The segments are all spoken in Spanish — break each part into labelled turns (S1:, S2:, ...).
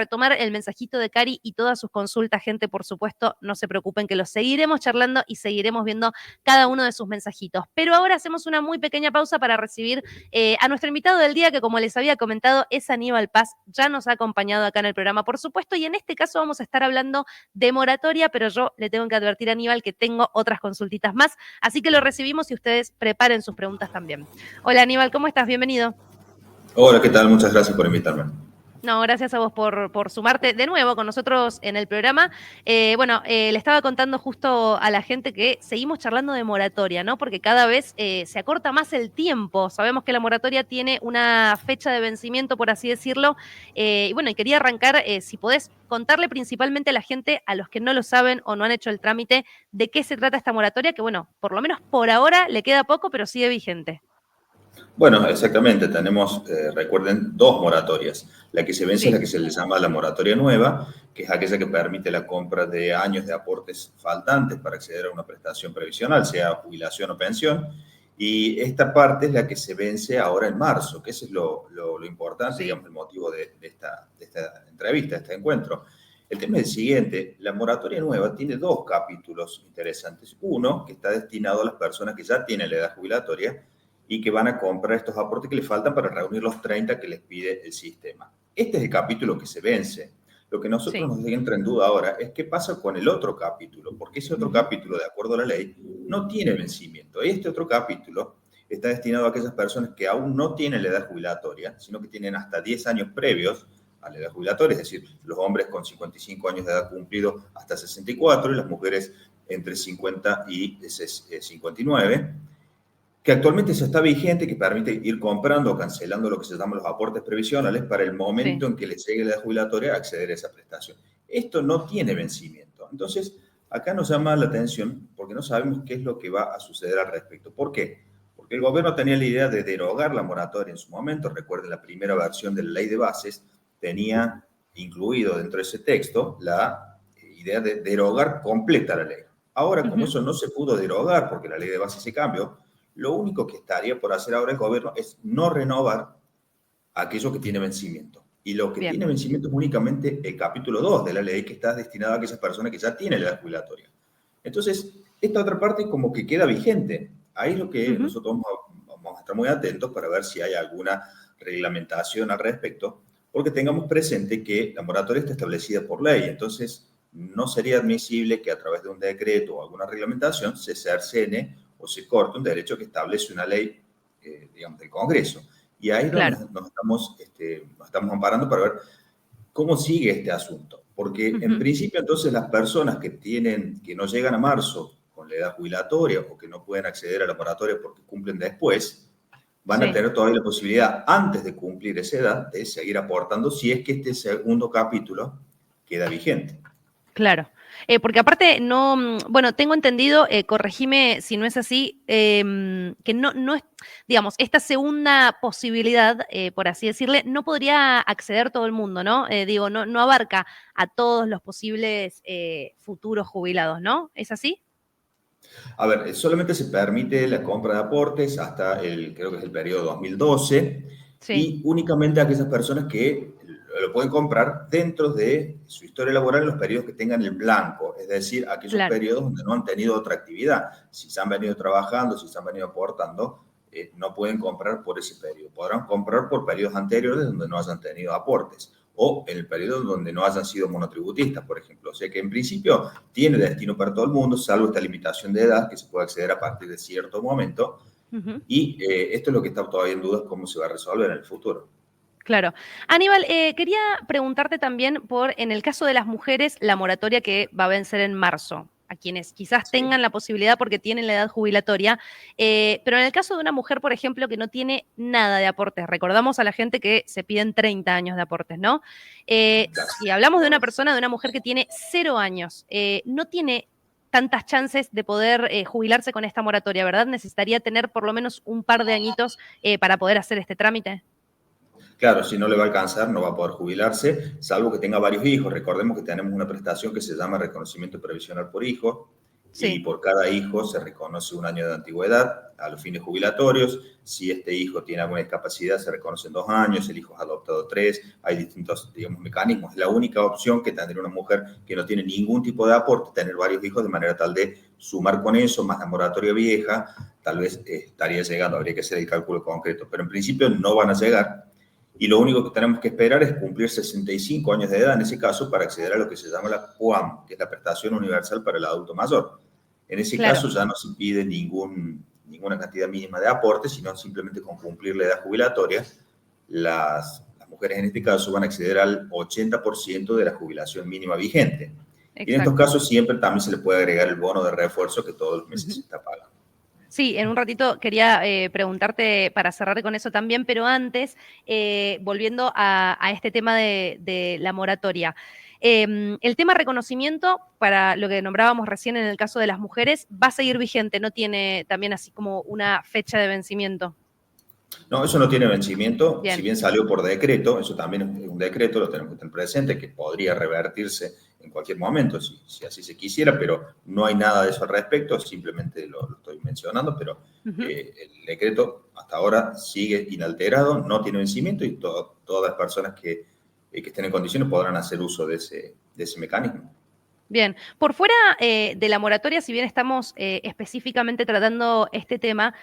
S1: retomar el mensajito de Cari y todas sus consultas, gente, por supuesto, no se preocupen que los seguiremos charlando y seguiremos viendo cada uno de sus mensajitos. Pero ahora hacemos una muy pequeña pausa para recibir a nuestro invitado del día, que como les había comentado, es Aníbal Paz, ya nos ha acompañado acá en el programa, por supuesto, y en este caso vamos a estar hablando de moratoria, pero yo le tengo que advertir a Aníbal que tengo otras consultitas más, así que lo recibimos y ustedes preparen sus preguntas también. Hola Aníbal, ¿cómo estás? Bienvenido.
S2: Hola, ¿qué tal? Muchas gracias por invitarme.
S1: No, gracias a vos por sumarte de nuevo con nosotros en el programa. Le estaba contando justo a la gente que seguimos charlando de moratoria, ¿no? Porque cada vez se acorta más el tiempo. Sabemos que la moratoria tiene una fecha de vencimiento, por así decirlo. Y quería arrancar, si podés contarle principalmente a la gente, a los que no lo saben o no han hecho el trámite, de qué se trata esta moratoria, que por lo menos por ahora le queda poco, pero sigue vigente.
S2: Bueno, exactamente, tenemos, recuerden, dos moratorias. La que se vence es
S1: Sí.
S2: la que se le llama la moratoria nueva, que es aquella que permite la compra de años de aportes faltantes para acceder a una prestación previsional, sea jubilación o pensión. Y esta parte es la que se vence ahora en marzo, que ese es lo importante,
S1: Sí.
S2: digamos, el motivo de esta entrevista, de este encuentro. El tema es el siguiente, la moratoria nueva tiene dos capítulos interesantes. Uno, que está destinado a las personas que ya tienen la edad jubilatoria y que van a comprar estos aportes que les faltan para reunir los 30 que les pide el sistema. Este es el capítulo que se vence. Lo que nosotros nos entra en duda ahora es qué pasa con el otro capítulo, porque ese otro capítulo, de acuerdo a la ley, no tiene vencimiento. Este otro capítulo está destinado a aquellas personas que aún no tienen la edad jubilatoria, sino que tienen hasta 10 años previos a la edad jubilatoria, es decir, los hombres con 55 años de edad cumplido hasta 64 y las mujeres entre 50 y 59, que actualmente se está vigente, que permite ir comprando o cancelando lo que se llaman los aportes previsionales para el momento en que les llegue la edad jubilatoria acceder a esa prestación. Esto no tiene vencimiento. Entonces, acá nos llama la atención porque no sabemos qué es lo que va a suceder al respecto. ¿Por qué? Porque el gobierno tenía la idea de derogar la moratoria en su momento. Recuerden, la primera versión de la ley de bases tenía incluido dentro de ese texto la idea de derogar completa la ley. Ahora, como eso no se pudo derogar porque la ley de bases se cambió, lo único que estaría por hacer ahora el gobierno es no renovar aquello que tiene vencimiento. Y lo que tiene vencimiento es únicamente el capítulo 2 de la ley, que está destinado a aquellas personas que ya tienen la edad jubilatoria. Entonces, esta otra parte como que queda vigente. Ahí es lo que nosotros vamos a estar muy atentos para ver si hay alguna reglamentación al respecto, porque tengamos presente que la moratoria está establecida por ley. Entonces, no sería admisible que a través de un decreto o alguna reglamentación se cercene o se corta un derecho que establece una ley, digamos, del Congreso. Y ahí es donde nos estamos amparando para ver cómo sigue este asunto. Porque en principio, entonces, las personas que no llegan a marzo con la edad jubilatoria o que no pueden acceder a la moratoria porque cumplen después, van a tener todavía la posibilidad, antes de cumplir esa edad, de seguir aportando si es que este segundo capítulo queda vigente.
S1: Claro, porque aparte tengo entendido, corregime si no es así, que no es, digamos, esta segunda posibilidad, por así decirle, no podría acceder todo el mundo, ¿no? No abarca a todos los posibles futuros jubilados, ¿no? ¿Es así?
S2: A ver, solamente se permite la compra de aportes hasta creo que es el periodo 2012, y únicamente a aquellas personas que lo pueden comprar dentro de su historia laboral en los periodos que tengan el blanco, es decir, aquellos periodos donde no han tenido otra actividad. Si se han venido trabajando, si se han venido aportando, no pueden comprar por ese periodo. Podrán comprar por periodos anteriores donde no hayan tenido aportes, o en el periodo donde no hayan sido monotributistas, por ejemplo. O sea que en principio tiene destino para todo el mundo, salvo esta limitación de edad que se puede acceder a partir de cierto momento. Y esto es lo que está todavía en duda, cómo se va a resolver en el futuro.
S1: Claro. Aníbal, quería preguntarte también en el caso de las mujeres, la moratoria que va a vencer en marzo, a quienes quizás tengan la posibilidad porque tienen la edad jubilatoria, pero en el caso de una mujer, por ejemplo, que no tiene nada de aportes, recordamos a la gente que se piden 30 años de aportes, ¿no? Si hablamos de una persona, de una mujer que tiene 0 años, no tiene tantas chances de poder jubilarse con esta moratoria, ¿verdad? Necesitaría tener por lo menos un par de añitos para poder hacer este trámite.
S2: Claro, si no le va a alcanzar, no va a poder jubilarse, salvo que tenga varios hijos. Recordemos que tenemos una prestación que se llama reconocimiento previsional por hijo, y
S1: Sí,
S2: por cada hijo se reconoce un año de antigüedad a los fines jubilatorios. Si este hijo tiene alguna discapacidad, se reconocen 2 años, el hijo es adoptado 3. Hay distintos, digamos, mecanismos. Es la única opción que tendría una mujer que no tiene ningún tipo de aporte, tener varios hijos, de manera tal de sumar con eso, más la moratoria vieja, tal vez estaría llegando, habría que hacer el cálculo concreto, pero en principio no van a llegar. Y lo único que tenemos que esperar es cumplir 65 años de edad en ese caso para acceder a lo que se llama la PUAM, que es la Prestación Universal para el Adulto Mayor. En ese
S1: claro.
S2: caso ya no se pide ninguna cantidad mínima de aporte, sino simplemente con cumplir la edad jubilatoria, las mujeres en este caso van a acceder al 80% de la jubilación mínima vigente. Y en estos
S1: Exacto.
S2: casos siempre también se le puede agregar el bono de refuerzo que todos los meses se
S1: Ujú.
S2: está pagando.
S1: Sí, en un ratito quería preguntarte para cerrar con eso también, pero antes, volviendo a este tema de la moratoria. El tema reconocimiento, para lo que nombrábamos recién en el caso de las mujeres, va a seguir vigente, no tiene también así como una fecha de vencimiento.
S2: No, eso no tiene vencimiento, si
S1: Bien,
S2: bien salió por decreto, eso también es un decreto, lo tenemos que tener presente, que podría revertirse en cualquier momento, si así se quisiera, pero no hay nada de eso al respecto, simplemente lo estoy mencionando, pero
S1: ujú,
S2: el decreto hasta ahora sigue inalterado, no tiene vencimiento y todas las personas que estén en condiciones podrán hacer uso de ese mecanismo.
S1: bien. Por fuera de la moratoria, si bien estamos específicamente tratando este tema,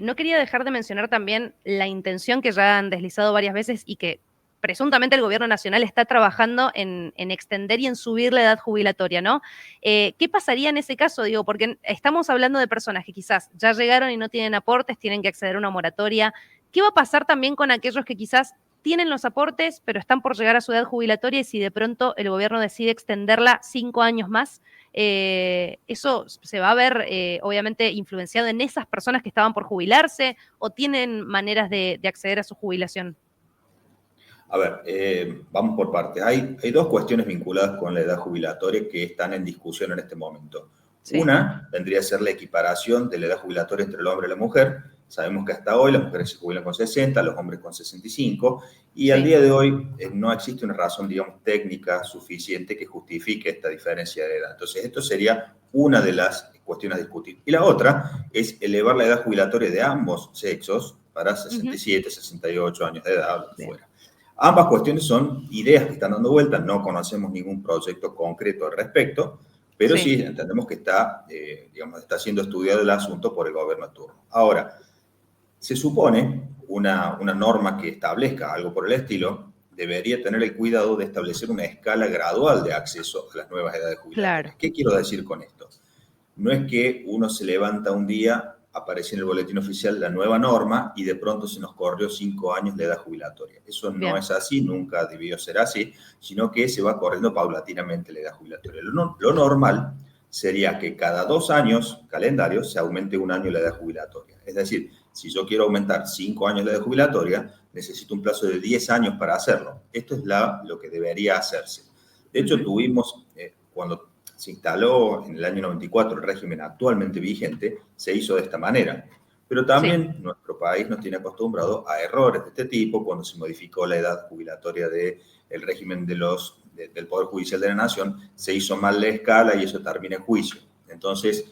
S1: no quería dejar de mencionar también la intención que ya han deslizado varias veces y que presuntamente el gobierno nacional está trabajando en extender y en subir la edad jubilatoria, ¿no? ¿Qué pasaría en ese caso? Digo, porque estamos hablando de personas que quizás ya llegaron y no tienen aportes, tienen que acceder a una moratoria. ¿Qué va a pasar también con aquellos que quizás tienen los aportes, pero están por llegar a su edad jubilatoria y si de pronto el gobierno decide extenderla 5 años más, eso se va a ver obviamente influenciado en esas personas que estaban por jubilarse o tienen maneras de acceder a su jubilación?
S2: A ver, vamos por partes. Hay dos cuestiones vinculadas con la edad jubilatoria que están en discusión en este momento.
S1: Sí,
S2: Una vendría a ser la equiparación de la edad jubilatoria entre el hombre y la mujer. Sabemos que hasta hoy las mujeres se jubilan con 60, los hombres con 65, y al
S1: sí.
S2: día de hoy no existe una razón, digamos, técnica suficiente que justifique esta diferencia de edad. Entonces, esto sería una de las cuestiones a discutir. Y la otra es elevar la edad jubilatoria de ambos sexos para
S1: Ujú.
S2: 67, 68 años de edad, lo que
S1: Bien,
S2: fuera. Ambas cuestiones son ideas que están dando vueltas, no conocemos ningún proyecto concreto al respecto, pero
S1: sí.
S2: sí entendemos que está, digamos, está siendo estudiado el asunto por el gobierno de turno. Ahora, se supone una norma que establezca algo por el estilo, debería tener el cuidado de establecer una escala gradual de acceso a las nuevas edades
S1: Claro.
S2: jubilatorias. ¿Qué quiero decir con esto? No es que uno se levanta un día, aparece en el boletín oficial la nueva norma y de pronto se nos corrió 5 años de edad jubilatoria. Eso no
S1: Bien.
S2: es así, nunca debió ser así, sino que se va corriendo paulatinamente la edad jubilatoria. Lo normal sería que cada 2 años calendarios se aumente un año la edad jubilatoria. Es decir, si yo quiero aumentar 5 años la edad jubilatoria, necesito un plazo de 10 años para hacerlo. Esto es lo que debería hacerse. De hecho,
S1: Ujú.
S2: tuvimos, cuando se instaló en el año 94 el régimen actualmente vigente, se hizo de esta manera. Pero
S1: Sí.
S2: también nuestro país nos tiene acostumbrado a errores de este tipo cuando se modificó la edad jubilatoria del régimen del Poder Judicial de la Nación, se hizo mal la escala y eso termina en juicio. Entonces,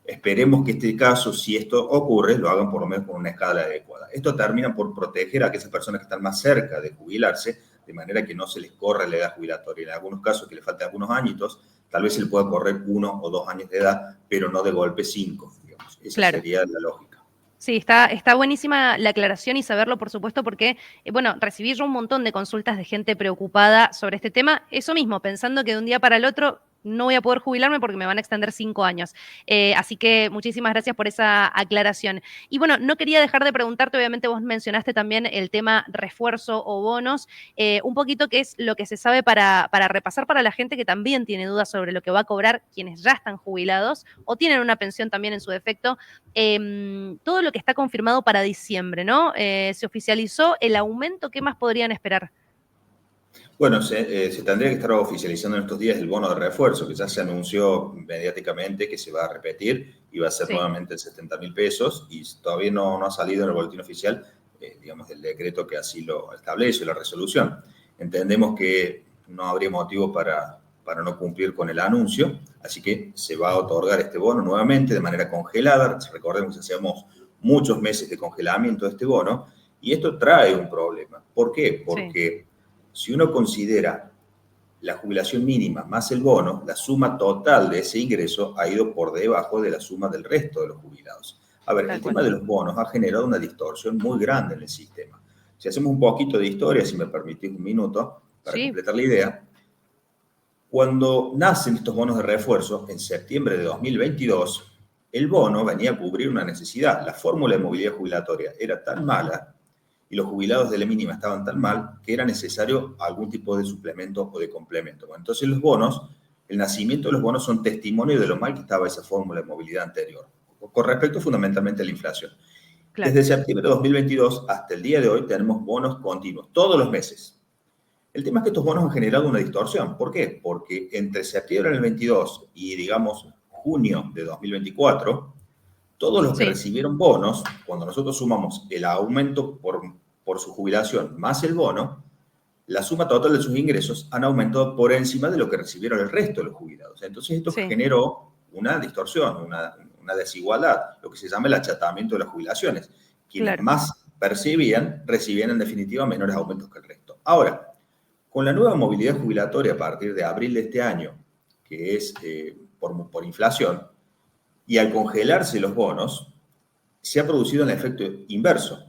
S2: esperemos que este caso, si esto ocurre, lo hagan por lo menos con una escala adecuada. Esto termina por proteger a aquellas personas que están más cerca de jubilarse, de manera que no se les corre la edad jubilatoria. En algunos casos que le faltan algunos añitos, tal vez se le pueda correr 1 o 2 años de edad, pero no de golpe 5, digamos. Esa
S1: Claro.
S2: sería la lógica.
S1: Sí, está buenísima la aclaración y saberlo, por supuesto, porque, bueno, recibí yo un montón de consultas de gente preocupada sobre este tema. Eso mismo, pensando que de un día para el otro no voy a poder jubilarme porque me van a extender 5 años. Así que muchísimas gracias por esa aclaración. Y bueno, no quería dejar de preguntarte, obviamente vos mencionaste también el tema refuerzo o bonos, un poquito qué es lo que se sabe para repasar para la gente que también tiene dudas sobre lo que va a cobrar quienes ya están jubilados o tienen una pensión también en su defecto. Todo lo que está confirmado para diciembre, ¿no? Se oficializó el aumento, ¿qué más podrían esperar?
S2: Bueno, se tendría que estar oficializando en estos días el bono de refuerzo, que ya se anunció mediáticamente que se va a repetir y va a ser
S1: Sí,
S2: nuevamente 70.000 pesos y todavía no ha salido en el boletín oficial, digamos, el decreto que así lo establece, la resolución. Entendemos que no habría motivo para no cumplir con el anuncio, así que se va a otorgar este bono nuevamente de manera congelada. Recordemos que hacemos muchos meses de congelamiento de este bono, y esto trae un problema. ¿Por qué? Porque si uno considera la jubilación mínima más el bono, la suma total de ese ingreso ha ido por debajo de la suma del resto de los jubilados. A ver, el tema de los bonos ha generado una distorsión muy grande en el sistema. Si hacemos un poquito de historia, si me permitís un minuto, para completar la idea, cuando nacen estos bonos de refuerzo, en septiembre de 2022, el bono venía a cubrir una necesidad. La fórmula de movilidad jubilatoria era tan mala y los jubilados de la mínima estaban tan mal que era necesario algún tipo de suplemento o de complemento. Bueno, entonces los bonos, el nacimiento de los bonos son testimonio de lo mal que estaba esa fórmula de movilidad anterior, con respecto fundamentalmente a la inflación. Claro. Desde septiembre de 2022 hasta el día de hoy tenemos bonos continuos, todos los meses. El tema es que estos bonos han generado una distorsión. ¿Por qué? Porque entre septiembre del 22 y, digamos, junio de 2024, todos los que recibieron bonos, cuando nosotros sumamos el aumento por su jubilación más el bono, la suma total de sus ingresos han aumentado por encima de lo que recibieron el resto de los jubilados. Entonces esto generó una distorsión, una desigualdad, lo que se llama el achatamiento de las jubilaciones. Quienes más percibían, recibían en definitiva menores aumentos que el resto. Ahora, con la nueva movilidad jubilatoria a partir de abril de este año, que es por inflación, y al congelarse los bonos, se ha producido un efecto inverso.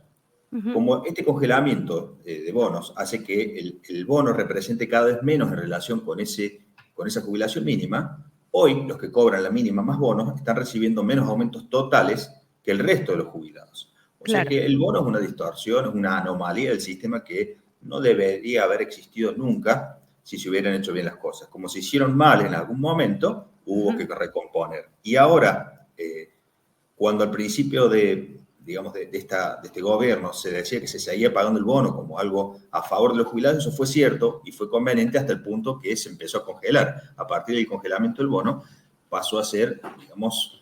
S2: Como este congelamiento de bonos hace que el bono represente cada vez menos en relación con esa jubilación mínima, hoy los que cobran la mínima más bonos están recibiendo menos aumentos totales que el resto de los jubilados. O sea que el bono es una distorsión, es una anomalía del sistema que no debería haber existido nunca si se hubieran hecho bien las cosas. Como se hicieron mal en algún momento, hubo que recomponer. Y ahora, cuando al principio de este gobierno se decía que se seguía pagando el bono como algo a favor de los jubilados, eso fue cierto y fue conveniente hasta el punto que se empezó a congelar. A partir del congelamiento del bono, pasó a ser, digamos,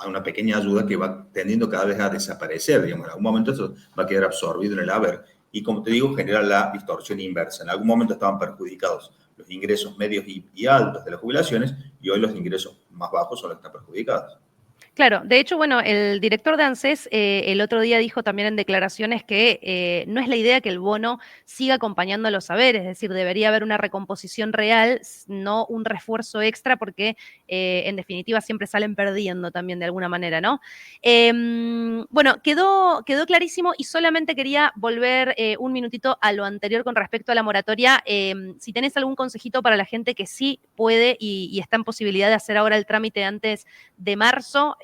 S2: una pequeña ayuda que va tendiendo cada vez a desaparecer. Digamos, en algún momento eso va a quedar absorbido en el haber. Y como te digo, genera la distorsión inversa. En algún momento estaban perjudicados los ingresos medios y altos de las jubilaciones, y hoy los ingresos más bajos son los que están perjudicados.
S1: Claro, de hecho, bueno, el director de ANSES el otro día dijo también en declaraciones que no es la idea que el bono siga acompañando a los saberes, es decir, debería haber una recomposición real, no un refuerzo extra, porque en definitiva siempre salen perdiendo también de alguna manera, ¿no? Bueno, quedó clarísimo y solamente quería volver un minutito a lo anterior con respecto a la moratoria. Si tenés algún consejito para la gente que sí puede y está en posibilidad de hacer ahora el trámite antes de marzo,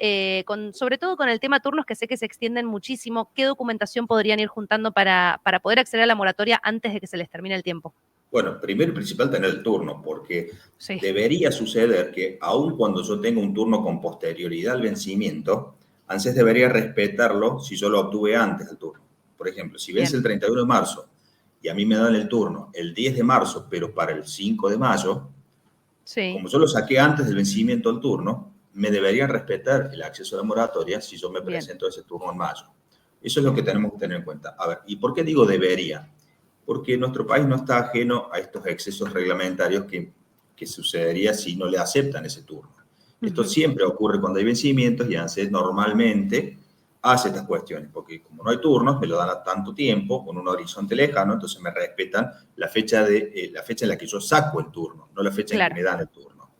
S1: sobre todo con el tema turnos, que sé que se extienden muchísimo, ¿qué documentación podrían ir juntando para poder acceder a la moratoria antes de que se les termine el tiempo?
S2: Bueno, primero y principal tener el turno, porque debería suceder que aun cuando yo tenga un turno con posterioridad al vencimiento, ANSES debería respetarlo si yo lo obtuve antes del turno. Por ejemplo, si vence el 31 de marzo y a mí me dan el turno el 10 de marzo, pero para el 5 de mayo, como yo lo saqué antes del vencimiento del turno, me deberían respetar el acceso a la moratoria si yo me presento a ese turno en mayo. Eso es lo que tenemos que tener en cuenta. A ver, ¿y por qué digo debería? Porque nuestro país no está ajeno a estos excesos reglamentarios que sucedería si no le aceptan ese turno. Esto siempre ocurre cuando hay vencimientos y ANSES normalmente hace estas cuestiones, porque como no hay turnos, me lo dan a tanto tiempo, con un horizonte lejano, entonces me respetan la fecha en la que yo saco el turno, no la fecha en que me dan el turno.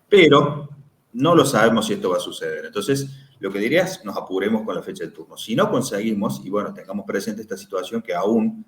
S2: Pero no lo sabemos si esto va a suceder. Entonces, lo que diría es, nos apuremos con la fecha del turno. Si no conseguimos, y bueno, tengamos presente esta situación que aún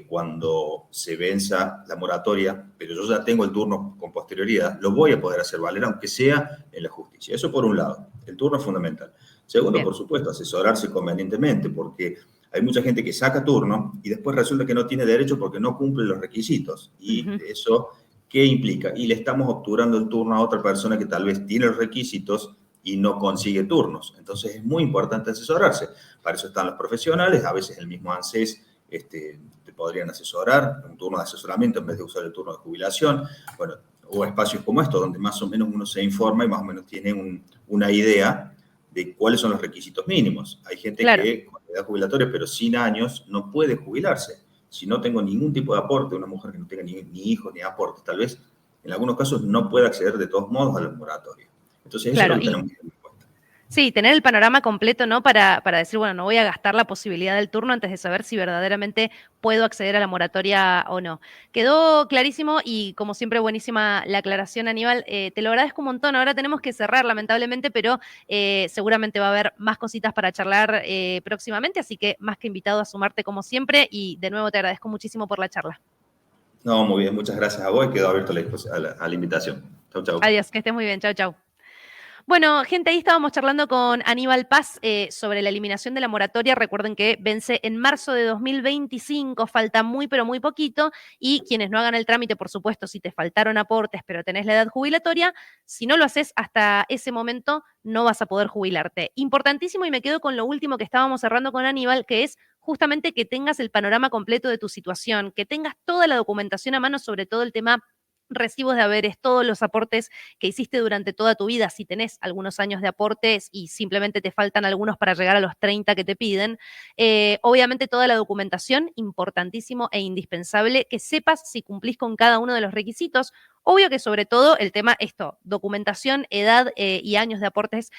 S2: cuando se venza la moratoria, pero yo ya tengo el turno con posterioridad, lo voy a poder hacer valer, aunque sea en la justicia. Eso por un lado, el turno es fundamental. Segundo, por supuesto, asesorarse convenientemente, porque hay mucha gente que saca turno y después resulta que no tiene derecho porque no cumple los requisitos. Y eso, ¿qué implica? Y le estamos obturando el turno a otra persona que tal vez tiene los requisitos y no consigue turnos. Entonces es muy importante asesorarse. Para eso están los profesionales, a veces el mismo ANSES te podrían asesorar, un turno de asesoramiento en vez de usar el turno de jubilación. Bueno, o espacios como estos, donde más o menos uno se informa y más o menos tiene una idea de cuáles son los requisitos mínimos. Hay gente que con edad jubilatoria, pero sin años, no puede jubilarse. si no tengo ningún tipo de aporte, una mujer que no tenga ni hijos ni aportes, tal vez en algunos casos no puede acceder de todos modos a la moratoria. Entonces eso es
S1: Claro,
S2: lo que tenemos que tener en cuenta.
S1: sí, tener el panorama completo, ¿no? Para decir, bueno, no voy a gastar la posibilidad del turno antes de saber si verdaderamente puedo acceder a la moratoria o no. Quedó clarísimo y, como siempre, buenísima la aclaración, Aníbal. Te lo agradezco un montón. Ahora tenemos que cerrar, lamentablemente, pero seguramente va a haber más cositas para charlar próximamente, así que más que invitado a sumarte como siempre y de nuevo te agradezco muchísimo por la charla.
S2: No, muy bien, muchas gracias a vos y quedo abierto a la invitación. Chau, chau.
S1: Adiós, que estés muy bien. Chau, chau. Bueno, gente, ahí estábamos charlando con Aníbal Paz sobre la eliminación de la moratoria. Recuerden que vence en marzo de 2025, falta muy, pero muy poquito. Y quienes no hagan el trámite, por supuesto, si te faltaron aportes, pero tenés la edad jubilatoria, si no lo haces hasta ese momento, no vas a poder jubilarte. Importantísimo, y me quedo con lo último que estábamos cerrando con Aníbal, que es justamente que tengas el panorama completo de tu situación, que tengas toda la documentación a mano, sobre todo el tema recibos de haberes, todos los aportes que hiciste durante toda tu vida, si tenés algunos años de aportes y simplemente te faltan algunos para llegar a los 30 que te piden. Obviamente toda la documentación, importantísimo e indispensable, que sepas si cumplís con cada uno de los requisitos. Obvio que sobre todo el tema, documentación, edad y años de aportes,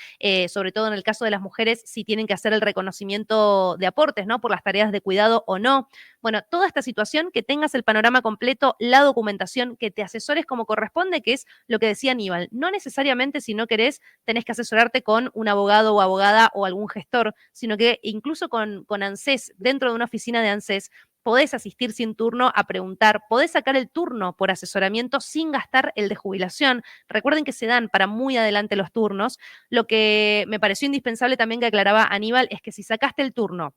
S1: sobre todo en el caso de las mujeres, si tienen que hacer el reconocimiento de aportes, ¿no? Por las tareas de cuidado o no. Bueno, toda esta situación, que tengas el panorama completo, la documentación, que te asesores como corresponde, que es lo que decía Aníbal. No necesariamente, si no querés, tenés que asesorarte con un abogado o abogada o algún gestor, sino que incluso con ANSES, dentro de una oficina de ANSES, podés asistir sin turno a preguntar, podés sacar el turno por asesoramiento sin gastar el de jubilación. Recuerden que se dan para muy adelante los turnos. Lo que me pareció indispensable también que aclaraba Aníbal es que si sacaste el turno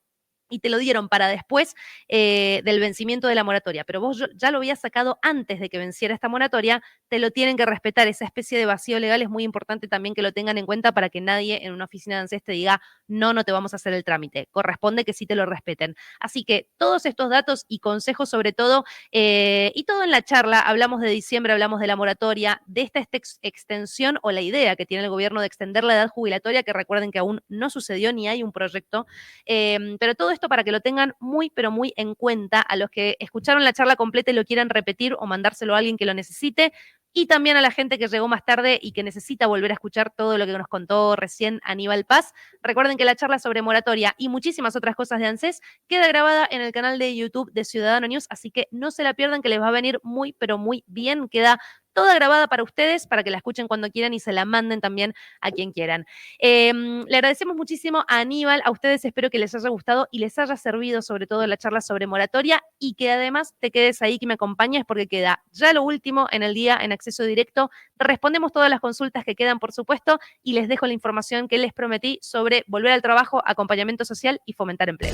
S1: y te lo dieron para después del vencimiento de la moratoria, pero vos ya lo habías sacado antes de que venciera esta moratoria, te lo tienen que respetar. Esa especie de vacío legal es muy importante también que lo tengan en cuenta para que nadie en una oficina de ANSES te diga, no, no te vamos a hacer el trámite. Corresponde que sí te lo respeten. Así que todos estos datos y consejos sobre todo, y todo en la charla, hablamos de diciembre, hablamos de la moratoria, de esta extensión o la idea que tiene el gobierno de extender la edad jubilatoria, que recuerden que aún no sucedió ni hay un proyecto, pero todo esto para que lo tengan muy, pero muy en cuenta, a los que escucharon la charla completa y lo quieran repetir o mandárselo a alguien que lo necesite, y también a la gente que llegó más tarde y que necesita volver a escuchar todo lo que nos contó recién Aníbal Paz. Recuerden que la charla sobre moratoria y muchísimas otras cosas de ANSES queda grabada en el canal de YouTube de Ciudadano News, así que no se la pierdan, que les va a venir muy, pero muy bien. Queda toda grabada para ustedes, para que la escuchen cuando quieran y se la manden también a quien quieran. Le agradecemos muchísimo a Aníbal, a ustedes espero que les haya gustado y les haya servido sobre todo la charla sobre moratoria, y que además te quedes ahí, que me acompañes, porque queda ya lo último en el día en acceso directo. Respondemos todas las consultas que quedan, por supuesto, y les dejo la información que les prometí sobre volver al trabajo, acompañamiento social y fomentar empleo.